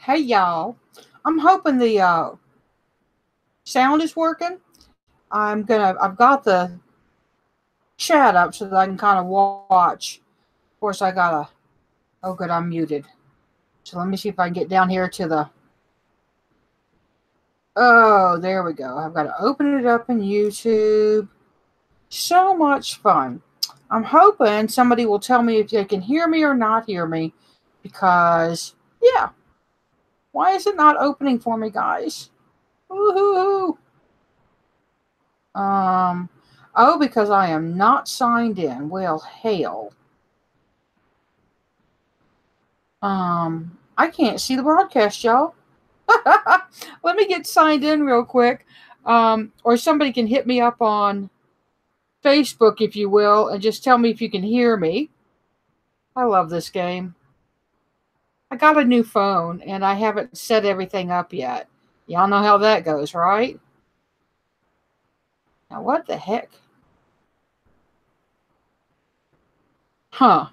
Hey y'all, I'm hoping the sound is working. I've got the chat up so that I can kind of watch. Of course, oh good, I'm muted. So let me see if I can get down here to oh, there we go. I've got to open it up in YouTube. So much fun. I'm hoping somebody will tell me if they can hear me or not hear me because, yeah, why is it not opening for me, guys? Woohoo! Oh, because I am not signed in. Well, hell. I can't see the broadcast, y'all. Let me get signed in real quick. Or somebody can hit me up on Facebook, if you will, and just tell me if you can hear me. I love this game. I got a new phone, and I haven't set everything up yet. Y'all know how that goes, right? Now, what the heck? Huh.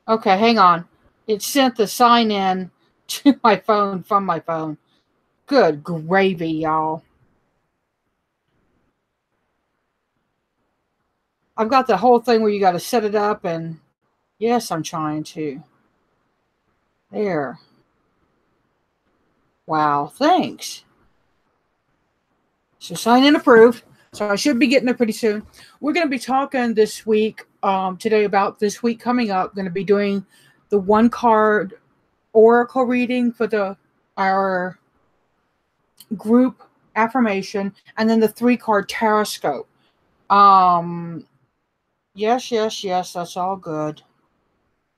Okay, hang on. It sent the sign in to my phone from my phone. Good gravy, y'all. I've got the whole thing where you got to set it up, and yes, I'm trying to. There. Wow, thanks. So sign in approved. So I should be getting it pretty soon. We're going to be talking this week, today about this week coming up. Going to be doing the 1-card oracle reading for our group affirmation, and then the 3-card Tarotscope. Yes, that's all good.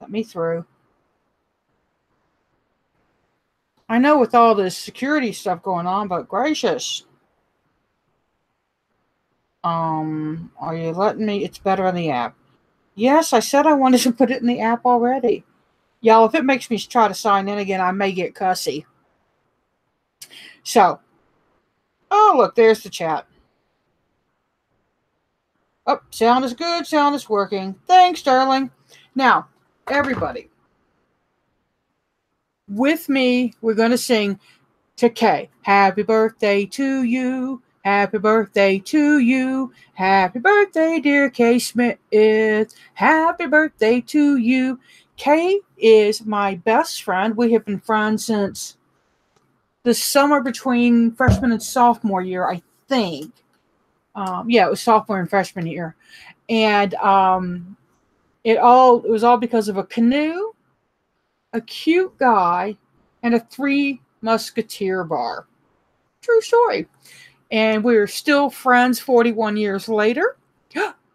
Let me through. I know with all this security stuff going on, but gracious. Are you letting me? It's better in the app. Yes, I said I wanted to put it in the app already. Y'all, if it makes me try to sign in again, I may get cussy. So, oh, look, there's the chat. Oh, sound is good. Sound is working. Thanks, darling. Now, everybody, with me, we're going to sing to Kay. Happy birthday to you. Happy birthday to you. Happy birthday, dear Kay Smith. Happy birthday to you. Kay is my best friend. We have been friends since the summer between freshman and sophomore year, I think. Yeah, it was sophomore and freshman year. And it was all because of a canoe, a cute guy, and a 3 Musketeer bar. True story. And we're still friends 41 years later.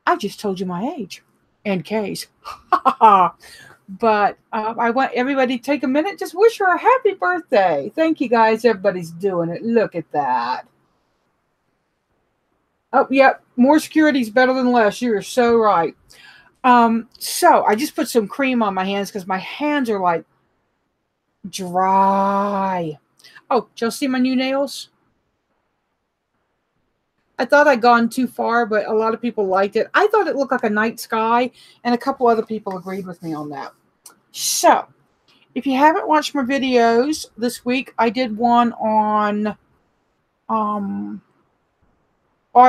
I just told you my age and Kay's. But I want everybody to take a minute, just wish her a happy birthday. Thank you, guys. Everybody's doing it. Look at that. Oh, yep. More security is better than less. You're so right. So I just put some cream on my hands because my hands are like dry. Oh, did y'all see my new nails? I thought I'd gone too far, but a lot of people liked it. I thought it looked like a night sky, and a couple other people agreed with me on that. So, if you haven't watched my videos this week, I did one on, or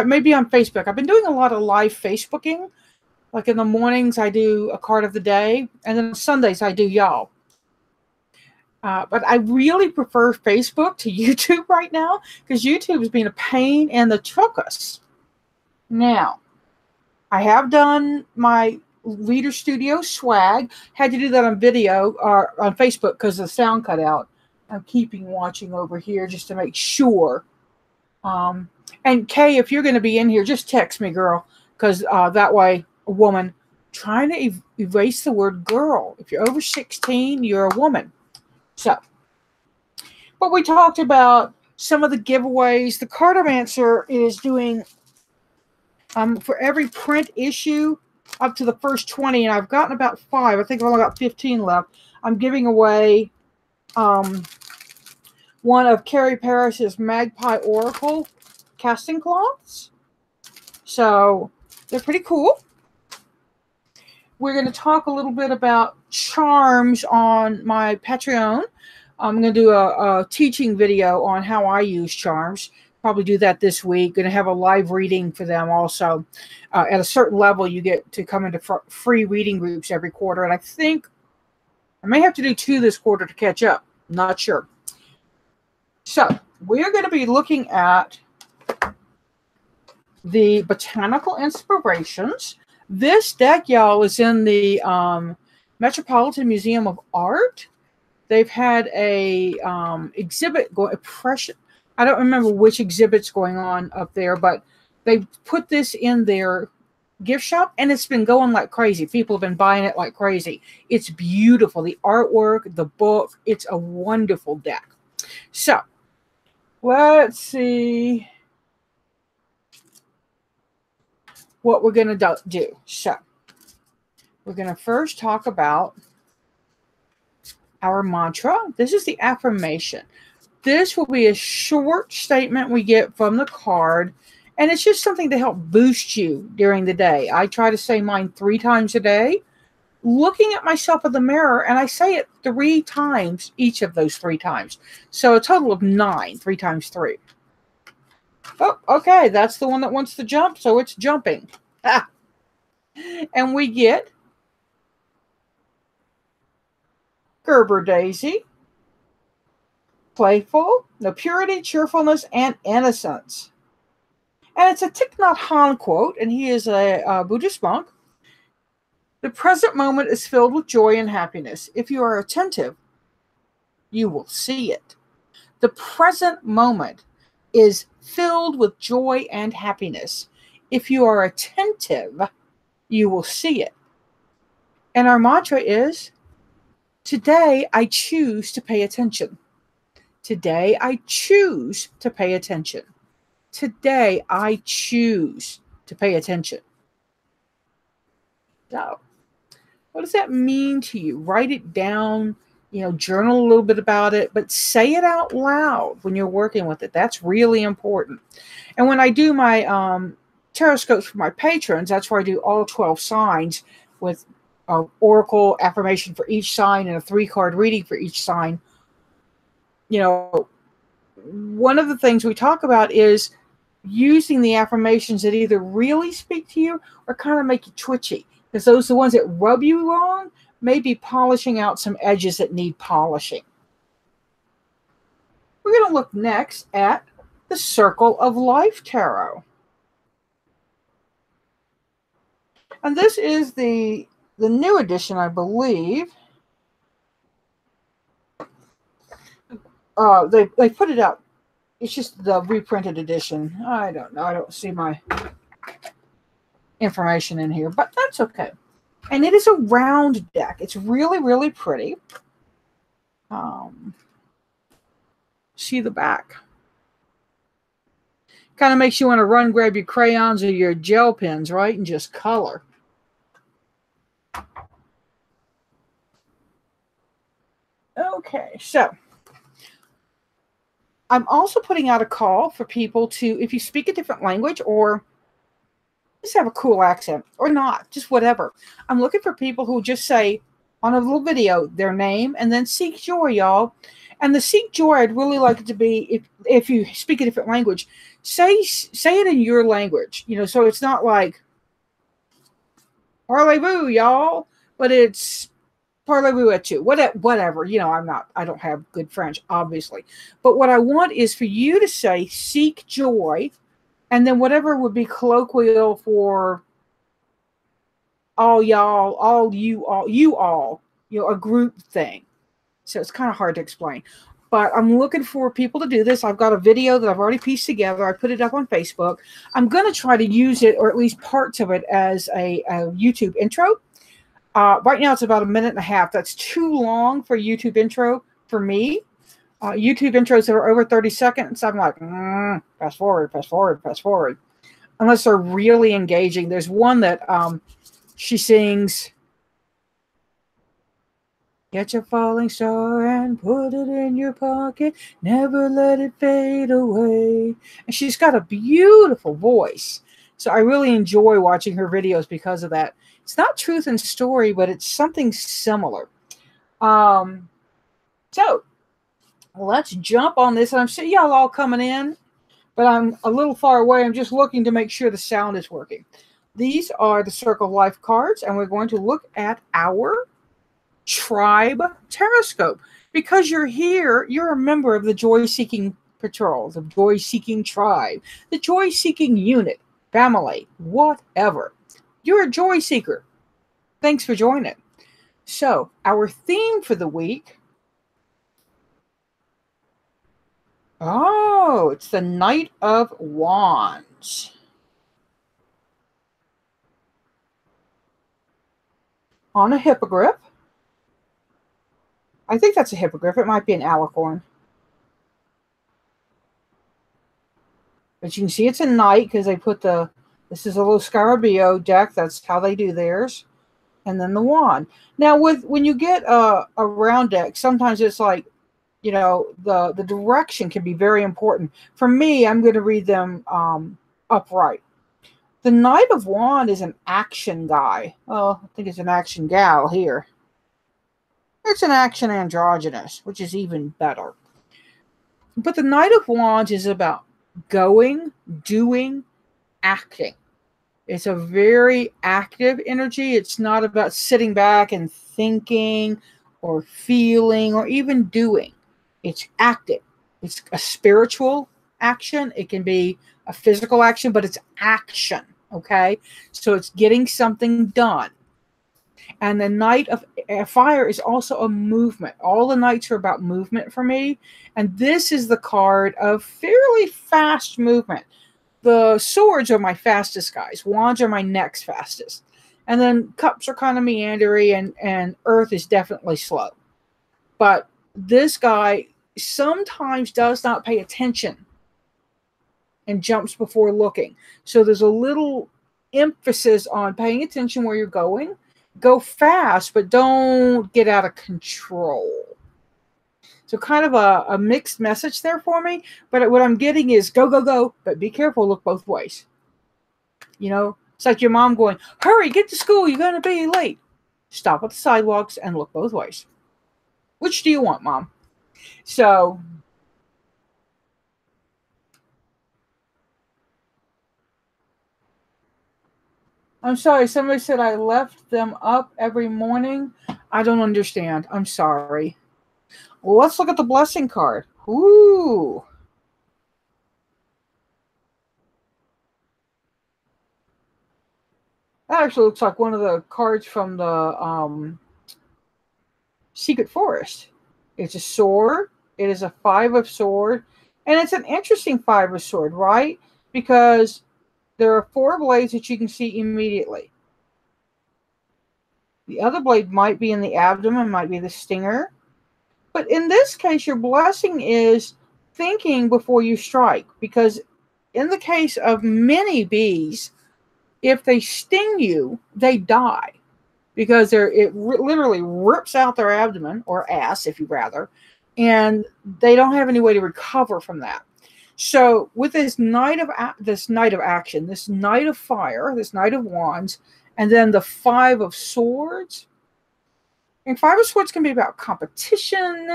maybe on Facebook. I've been doing a lot of live Facebooking. Like in the mornings, I do a card of the day, and then on Sundays, I do y'all. But I really prefer Facebook to YouTube right now because YouTube is being a pain in the truckus. Now, I have done my Reader Studio swag. Had to do that on video or on Facebook because the sound cut out. I'm keeping watching over here just to make sure. And Kay, if you're going to be in here, just text me, girl, because that way, a woman, trying to erase the word girl. If you're over 16, you're a woman. So, but we talked about some of the giveaways. The Cartomancer is doing, for every print issue, up to the first 20, and I've gotten about 5. I think I've only got 15 left. I'm giving away one of Carrie Parrish's Magpie Oracle casting cloths. So, they're pretty cool. We're going to talk a little bit about charms on my Patreon. I'm going to do a teaching video on how I use charms. Probably do that this week. Going to have a live reading for them also. At a certain level, you get to come into free reading groups every quarter. And I think I may have to do 2 this quarter to catch up. Not sure. So we're going to be looking at the Botanical Inspirations. This deck, y'all, is in the Metropolitan Museum of Art. They've had a exhibit going. I don't remember which exhibit's going on up there, but they put this in their gift shop, and it's been going like crazy. People have been buying it like crazy. It's beautiful. The artwork, the book, it's a wonderful deck. So let's see what we're going to do. So we're going to first talk about our mantra. This is the affirmation. This will be a short statement we get from the card, and it's just something to help boost you during the day. I try to say mine 3 times a day, looking at myself in the mirror, and I say it 3 times, each of those 3 times. So a total of 9, 3 times 3. Oh, okay, that's the one that wants to jump, so it's jumping. Ah. And we get Gerber Daisy, playful, no purity, cheerfulness, and innocence. And it's a Thich Nhat Hanh quote, and he is a Buddhist monk. The present moment is filled with joy and happiness. If you are attentive, you will see it. The present moment is filled with joy and happiness. If you are attentive, you will see it. And our mantra is, today I choose to pay attention. Today I choose to pay attention. Today I choose to pay attention. So, what does that mean to you? Write it down, journal a little bit about it, but say it out loud when you're working with it. That's really important. And when I do my Tarotscopes for my patrons, that's where I do all 12 signs with oracle affirmation for each sign and a 3-card reading for each sign. One of the things we talk about is using the affirmations that either really speak to you or kind of make you twitchy. Because those are the ones that rub you wrong, maybe polishing out some edges that need polishing. We're going to look next at the Circle of Life Tarot. And this is the new edition, I believe. They put it out. It's just the reprinted edition. I don't know. I don't see my information in here, but that's okay. And it is a round deck. It's really, really pretty. See the back. Kind of makes you want to run, grab your crayons or your gel pens, right? And just color. Okay, so I'm also putting out a call for people to, if you speak a different language or just have a cool accent or not, just whatever. I'm looking for people who just say on a little video their name and then seek joy, y'all. And the seek joy, I'd really like it to be, if you speak a different language, say it in your language, so it's not like parlez-vous, y'all, but it's parlez-vous et tu, whatever. I don't have good French, obviously. But what I want is for you to say, seek joy, and then whatever would be colloquial for all y'all, all you all, a group thing. So it's kind of hard to explain. But I'm looking for people to do this. I've got a video that I've already pieced together. I put it up on Facebook. I'm going to try to use it, or at least parts of it, as a YouTube intro. Right now it's about 1.5 minutes. That's too long for a YouTube intro for me. YouTube intros that are over 30 seconds, I'm like, fast forward, fast forward, fast forward. Unless they're really engaging. There's one that she sings, "Get your falling star and put it in your pocket. Never let it fade away." And she's got a beautiful voice. So I really enjoy watching her videos because of that. It's not truth and story, but it's something similar. So let's jump on this. And I'm seeing y'all all coming in, but I'm a little far away. I'm just looking to make sure the sound is working. These are the Circle of Life cards, and we're going to look at our tribe Tarotscope. Because you're here, you're a member of the joy-seeking patrol, the joy-seeking tribe, the joy-seeking unit, family, whatever. You're a joy seeker. Thanks for joining. So, our theme for the week. Oh, it's the Knight of Wands. On a hippogriff. I think that's a hippogriff. It might be an alicorn. But you can see it's a knight because they put this is a little Scarabeo deck. That's how they do theirs. And then the wand. Now, when you get a round deck, sometimes it's like, you know, the direction can be very important. For me, I'm going to read them upright. The Knight of Wands is an action guy. Well, I think it's an action gal here. It's an action androgynous, which is even better. But the Knight of Wands is about going, doing, acting. It's a very active energy. It's not about sitting back and thinking or feeling or even doing. It's active. It's a spiritual action. It can be a physical action, but it's action. Okay? So it's getting something done. And the Knight of Fire is also a movement. All the knights are about movement for me. And this is the card of fairly fast movement. The swords are my fastest guys. Wands are my next fastest. And then cups are kind of meandering, and earth is definitely slow. But this guy sometimes does not pay attention and jumps before looking. So there's a little emphasis on paying attention where you're going. Go fast, but don't get out of control. So kind of a mixed message there for me. But what I'm getting is go, go, go, but be careful, look both ways. You know, it's like your mom going, hurry, get to school, you're going to be late. Stop at the sidewalks and look both ways. Which do you want, Mom? So, I'm sorry, somebody said I left them up every morning. I don't understand. I'm sorry. Well, let's look at the blessing card. Ooh. That actually looks like one of the cards from the Secret Forest. It's a sword. It is a 5 of sword. And it's an interesting 5 of sword, right? Because there are 4 blades that you can see immediately. The other blade might be in the abdomen, might be the stinger. But in this case, your blessing is thinking before you strike. Because in the case of many bees, if they sting you, they die. Because it literally rips out their abdomen, or ass, if you'd rather, and they don't have any way to recover from that. So with this Knight of Action, this Knight of Fire, this Knight of Wands, and then the 5 of Swords. And 5 of Swords can be about competition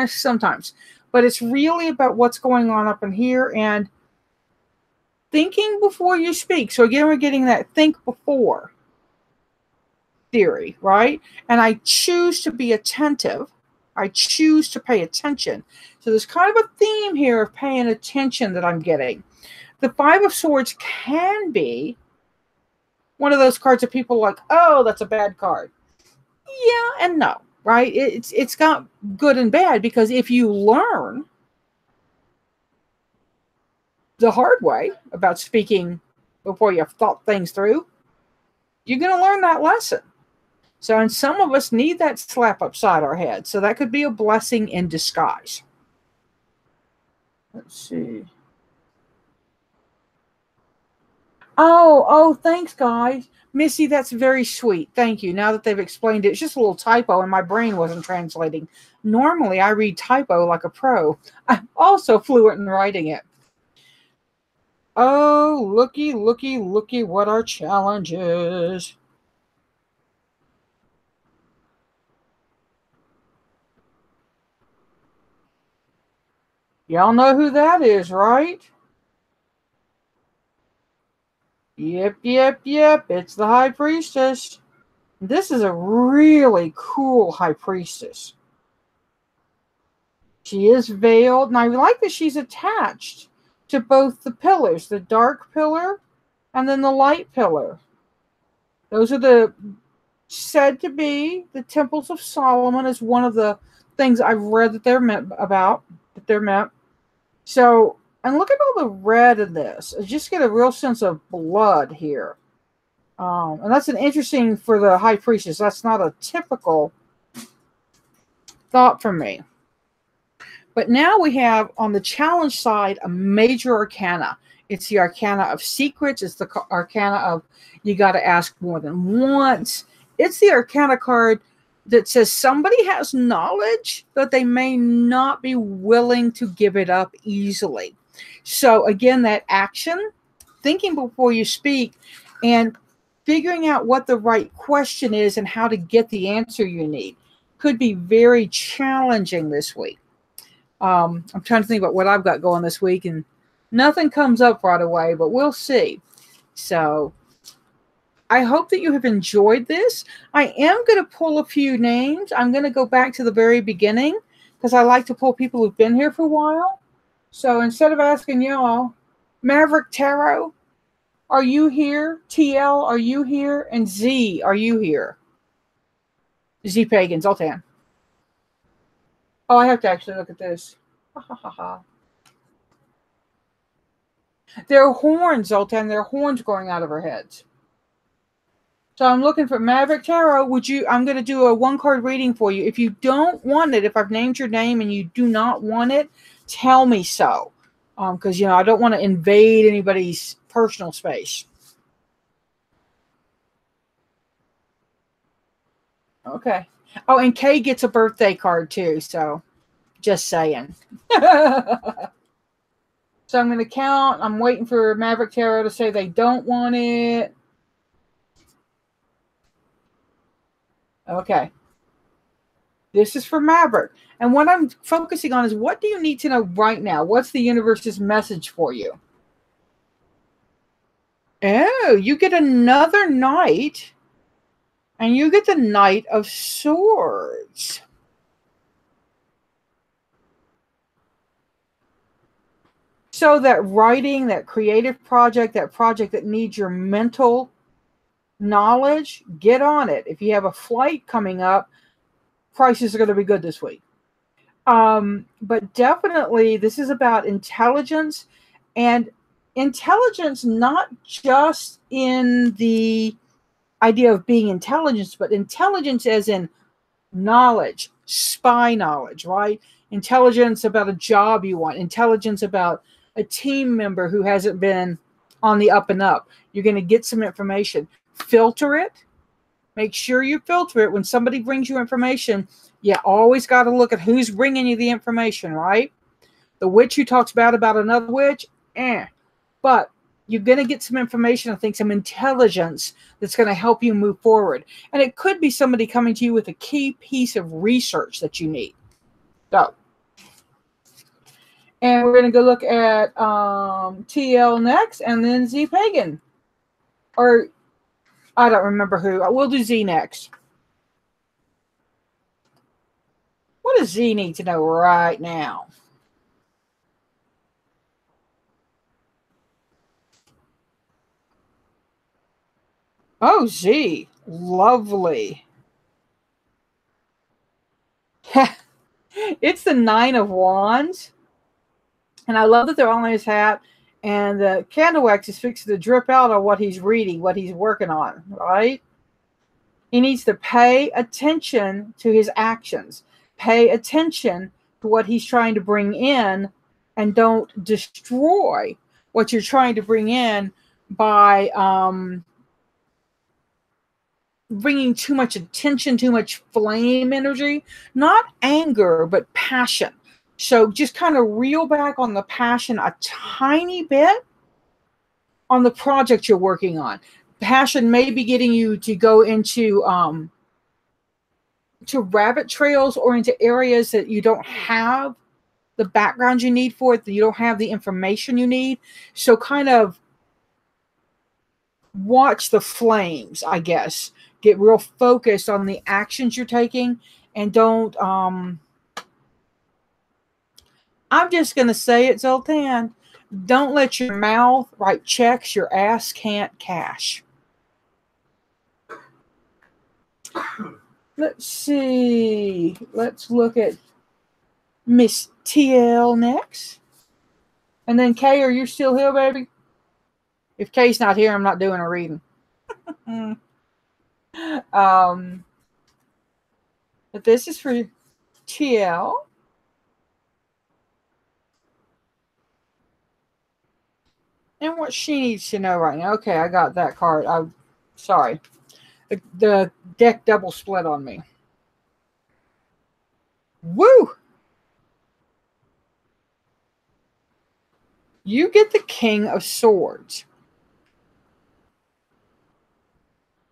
sometimes, but it's really about what's going on up in here and thinking before you speak. So again, we're getting that think before theory, right? And I choose to be attentive. I choose to pay attention. So there's kind of a theme here of paying attention that I'm getting. The 5 of Swords can be one of those cards that people are like, oh, that's a bad card. Yeah and no, right? It's got good and bad, because if you learn the hard way about speaking before you've thought things through, you're going to learn that lesson. So, and some of us need that slap upside our head. So that could be a blessing in disguise. Let's see. Oh, thanks, guys. Missy, that's very sweet. Thank you. Now that they've explained it, it's just a little typo and my brain wasn't translating. Normally, I read typo like a pro. I'm also fluent in writing it. Oh, looky what our challenge is. Y'all know who that is, right? Yep, yep, yep. It's the High Priestess. This is a really cool High Priestess. She is veiled, and I like that she's attached to both the pillars, the dark pillar and then the light pillar. Those are the said to be the temples of Solomon, is one of the things I've read that they're meant about, that they're meant. So, and look at all the red in this. I just get a real sense of blood here. And that's an interesting for the High Priestess. That's not a typical thought for me. But now we have on the challenge side a major arcana. It's the arcana of secrets. It's the arcana of you got to ask more than once. It's the arcana card that says somebody has knowledge, but they may not be willing to give it up easily. So again, that action, thinking before you speak, and figuring out what the right question is and how to get the answer you need could be very challenging this week. I'm trying to think about what I've got going this week, and nothing comes up right away, but we'll see. So I hope that you have enjoyed this. I am going to pull a few names. I'm going to go back to the very beginning because I like to pull people who've been here for a while. So instead of asking y'all, Maverick Tarot, are you here? TL, are you here? And Z, are you here? Z Pagan, Zoltan. Oh, I have to actually look at this. There are horns, Zoltan. There are horns growing out of her heads. So I'm looking for Maverick Tarot. I'm going to do a one-card reading for you. If you don't want it, if I've named your name and you do not want it, tell me so. Because, I don't want to invade anybody's personal space. Okay. Oh, and Kay gets a birthday card too, so just saying. So I'm going to count. I'm waiting for Maverick Tarot to say they don't want it. Okay. This is for Maverick. And what I'm focusing on is, what do you need to know right now? What's the universe's message for you? Oh, you get another knight. And you get the Knight of Swords. So that writing, that creative project, that project that needs your mental knowledge, get on it. If you have a flight coming up, prices are going to be good this week. But definitely this is about intelligence, and intelligence not just in the idea of being intelligence, but intelligence as in knowledge, spy knowledge, right? Intelligence about a job you want, intelligence about a team member who hasn't been on the up and up. You're going to get some information. Filter it. Make sure you filter it. When somebody brings you information, you always got to look at who's bringing you the information, right? The witch who talks bad about another witch, but you're going to get some information, I think, some intelligence that's going to help you move forward. And it could be somebody coming to you with a key piece of research that you need. So, and we're going to go look at TL next, and then Z Pagan. Or, I don't remember who. We'll do Z next. What does Z need to know right now? Oh, Z. Lovely. It's the 9 of Wands. And I love that they're on his hat. And the candle wax is fixing to drip out on what he's reading, what he's working on, right? He needs to pay attention to his actions. Pay attention to what he's trying to bring in, and don't destroy what you're trying to bring in by bringing too much attention, too much flame energy. Not anger, but passion. So just kind of reel back on the passion a tiny bit on the project you're working on. Passion may be getting you to go into to rabbit trails or into areas that you don't have the background you need for it, that you don't have the information you need. So kind of watch the flames, I guess. Get real focused on the actions you're taking, and don't, I'm just going to say it, Zoltan. Don't let your mouth write checks your ass can't cash. Let's see. Let's look at Miss TL next. And then Kay, are you still here, baby? If Kay's not here, I'm not doing a reading. But this is for TL. And what she needs to know right now. Okay, I got that card. I'm sorry. The deck double split on me. Woo! You get the King of Swords.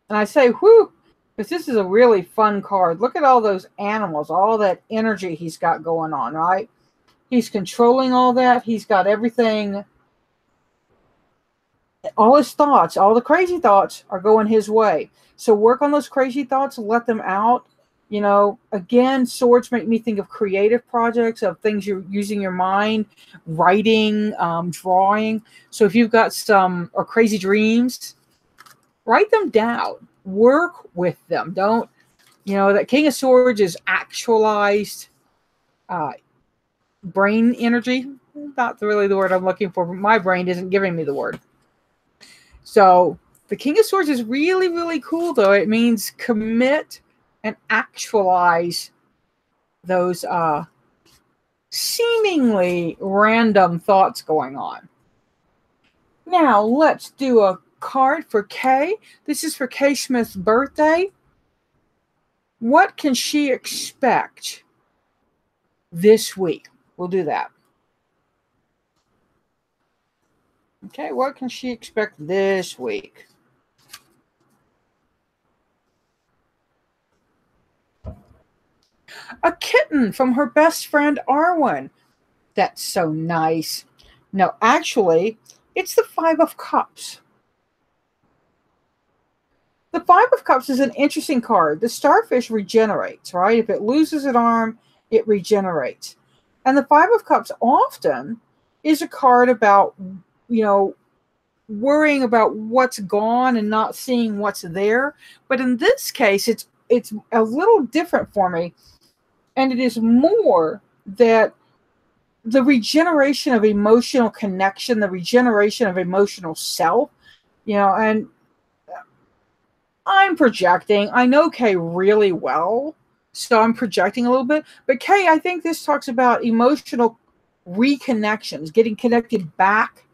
And I say, whoo, because this is a really fun card. Look at all those animals, all that energy he's got going on, right? He's controlling all that. He's got everything. All his thoughts, all the crazy thoughts are going his way. So work on those crazy thoughts, let them out. You know, again, swords make me think of creative projects, of things you're using your mind, writing, drawing. So if you've got some or crazy dreams, write them down. Work with them. Don't, you know, that King of Swords is actualized brain energy. Not really the word I'm looking for, but my brain isn't giving me the word. So the King of Swords is really, really cool, though. It means commit and actualize those seemingly random thoughts going on. Now, let's do a card for Kay. This is for Kay Smith's birthday. What can she expect this week? We'll do that. Okay, what can she expect this week? A kitten from her best friend Arwen. That's so nice. No, actually, it's the Five of Cups. The Five of Cups is an interesting card. The starfish regenerates, right? If it loses an arm, it regenerates. And the Five of Cups often is a card about, you know, worrying about what's gone and not seeing what's there. But in this case, it's a little different for me. And it is more that the regeneration of emotional connection, the regeneration of emotional self, you know, and I'm projecting. I know Kay really well, so I'm projecting a little bit. But Kay, I think this talks about emotional reconnections, getting connected back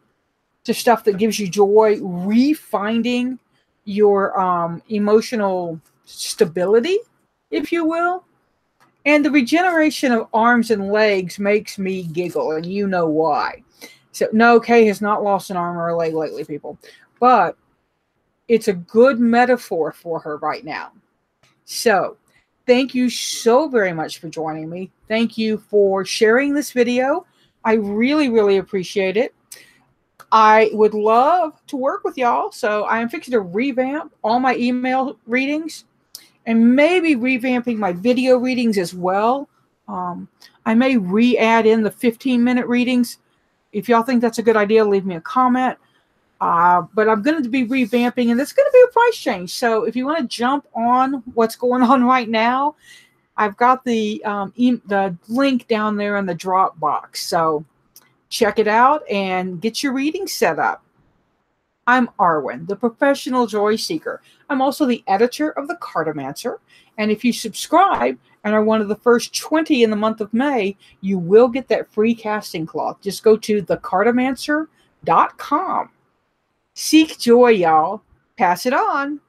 to stuff that gives you joy, refinding your emotional stability, if you will. And the regeneration of arms and legs makes me giggle, and you know why. So, no, Kay has not lost an arm or a leg lately, people. But it's a good metaphor for her right now. So, thank you so very much for joining me. Thank you for sharing this video. I really, really appreciate it. I would love to work with y'all. So, I am fixing to revamp all my email readings, and maybe revamping my video readings as well. I may re-add in the 15-minute readings. If y'all think that's a good idea, leave me a comment. But I'm going to be revamping, and it's going to be a price change. So if you want to jump on what's going on right now, I've got the link down there in the drop box. So check it out and get your reading set up. I'm Arwen, the professional joy seeker. I'm also the editor of the Cartomancer. And if you subscribe and are one of the first 20 in the month of May, you will get that free casting cloth. Just go to thecartomancer.com. Seek joy, y'all. Pass it on.